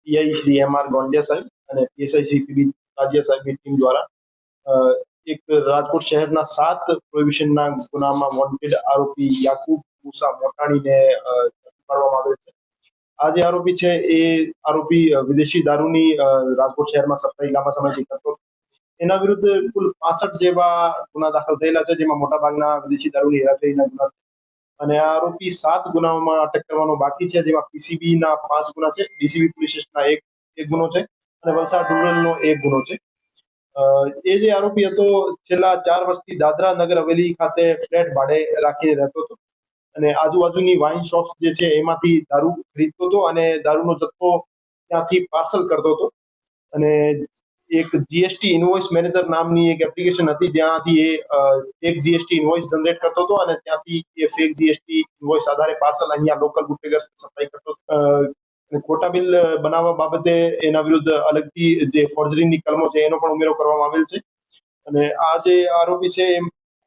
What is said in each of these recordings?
PI Shri એમ.આર. ગોંડિયા સાહેબ અને PSI Shri PB રાજ્યા સાહેબની ટીમ દ્વારા એક રાજકોટ શહેરના 7 પ્રોહિબિશનના ગુનામાં વોન્ટેડ આરોપી યાકુબ મુસા મોટાણીને ઝડપી પાડવામાં આવેલ છે. આ જે આરોપી છે એ આરોપી વિદેશી દારૂની રાજકોટ શહેરમાં સપ્લાય લાંબા સમયથી કરતો. એના વિરુદ્ધ કુલ 65 જેવા ગુના દાખલ થયેલા છે, જેમાં મોટાભાગના વિદેશી દારૂની હેરાફેરીના ગુના છે. અને આ આરોપી 7 ગુનાઓમાં અટક કરવાનો બાકી છે, જેમાં પીસીબીના 5 ગુના છે, ડીસીબી પોલીસ સ્ટેશનના એક ગુનો છે અને વલસાડ રૂરલનો 1 ગુનો છે. એ જે આરોપી હતો છેલ્લા 4 વર્ષથી દાદરા નગર હવેલી ખાતે ફ્લેટ ભાડે રાખીને રહેતો હતો અને આજુબાજુની વાઇન શોપ જે છે એમાંથી દારૂ ખરીદતો હતો અને દારૂનો જથ્થો ત્યાંથી પાર્સલ કરતો હતો. અને એક જીએસટી ઇનવોઇસ મેનેજર નામની એક એપ્લિકેશન હતી, જ્યાંથી એ ફેક જીએસટી ઇનવોઇસ જનરેટ કરતો હતો અને ત્યાંથી એ ફેક જીએસટી ઇનવોઇસ આધારે પાર્સલ અહીંયા લોકલ બુટલેગર્સ સપ્લાય કરતો હતો. ખોટા બિલ બનાવવા બાબતે એના વિરુદ્ધ અલગથી જે ફોર્જરીની કલમો છે એનો પણ ઉમેરો કરવામાં આવેલ છે. અને આ જે આરોપી છે એ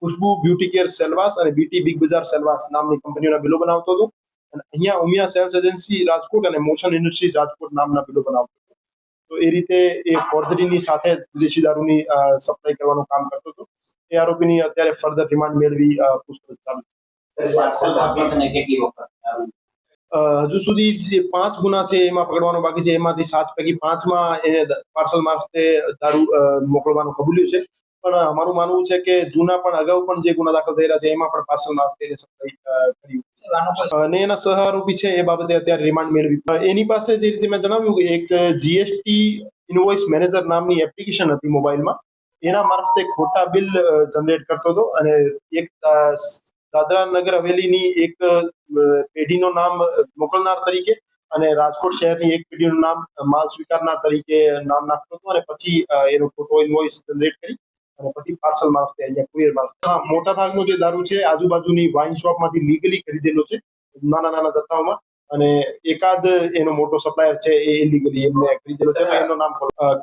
ખુશ્બુ બ્યુટી કેર સેલવાસ અને બીટી બિગ બજાર સેલવાસ નામની કંપનીઓના બિલો બનાવતો હતો અને અહીંયા ઉમિયા સેલ્સ એજન્સી રાજકોટ અને મોશન ઇન્ડસ્ટ્રીઝ રાજકોટ નામના બિલો બનાવતો હતો. તો એ રીતે એ ફોર્જરીની સાથે વિદેશી દારૂની સપ્લાય કરવાનું કામ કરતો હતો. એ આરોપીની અત્યારે ફર્ધર રિમાન્ડ મેળવી પૂછપરછ ચાલુ હજુ સુધી જે 5 ગુના છે એમાં પકડવાનો બાકી છે. એમાંથી 7 પૈકી 5માં એને પાર્સલ મારફતે દારૂ મોકલવાનું કબૂલ્યું છે. પણ અમારું માનવું છે કે જૂના પણ અગાઉ પણ જે ગુના દાખલ થયેલા છે એમાં પણ પાર્સલ મારફતે એને સપ્લાય કર્યું અને એના સહ આરોપી છે એ બાબતે અત્યારે રિમાન્ડ મેળવી. એની પાસે જે રીતે મેં જણાવ્યું કે એક જીએસટી ઇનવોઇસ મેનેજર નામની એપ્લિકેશન હતી મોબાઈલમાં, એના મારફતે ખોટા બિલ જનરેટ કરતો હતો અને એક દાદરા નગર હવેલીની એક પેઢીનું નામ મોકલનાર તરીકે અને રાજકોટ શહેરની એક પેઢીનું નામ માલ સ્વીકારનાર તરીકે નામ નાખતો હતો અને પછી એનો ખોટો ઇનવોઇસ જનરેટ કરી અને પછી પાર્સલ મારફતે અહીંયા કુરિયર મારફતે. હા, મોટા ભાગનો જે દારૂ છે આજુબાજુની વાઇન શોપમાંથી લીગલી ખરીદેલો છે નાના જથ્થાઓમાં અને એકાદ એનો મોટો સપ્લાયર છે એ ઇલીગલી એમને ખરીદેલો છે. એનું નામ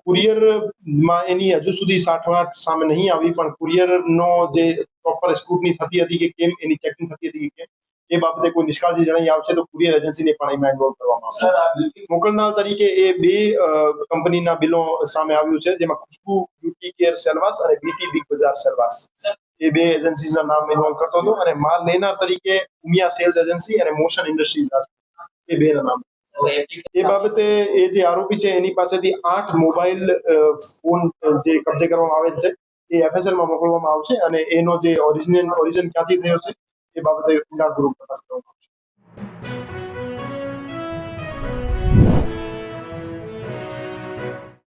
કુરિયરમાં એની હજુ સુધી સાઠવાટ સામે નહીં આવી, પણ કુરિયરનો જે પ્રોપર સ્ક્રુટની થતી હતી કે કેમ, એની ચેકિંગ થતી હતી કે કેમ, એ બાબતે કોઈ નિષ્કાળજી જણાઈ આવશે તો કુરિયર એજન્સીને પણ એમાં ઇન્વોલ્વ કરવામાં આવશે. મોકલનાર તરીકે એ 2 કંપનીના બિલો સામે આવ્યું છે, જેમાં ખુશ્બુ બ્યુટી કેર સેલવાસ અને બીટી બિગ બજાર સેલવાસ એ 2 એજન્સીના નામ ઇન્વોલ્વ કરતો હતો અને માલ લેનાર તરીકે ઉમિયા સેલ્સ એજન્સી અને મોશન ઇન્ડસ્ટ્રીઝ એ 2 નામ. એ બાબતે એ જે આરોપી છે એની પાસેથી 8 મોબાઈલ ફોન જે કબજે કરવામાં આવેલ છે એ એફએસએલમાં મોકલવામાં આવશે અને એનો જે ઓરિજિન ક્યાંથી થયો છે એ બાબતે ઊંડાણપૂર્વક તપાસ કરવામાં આવશે.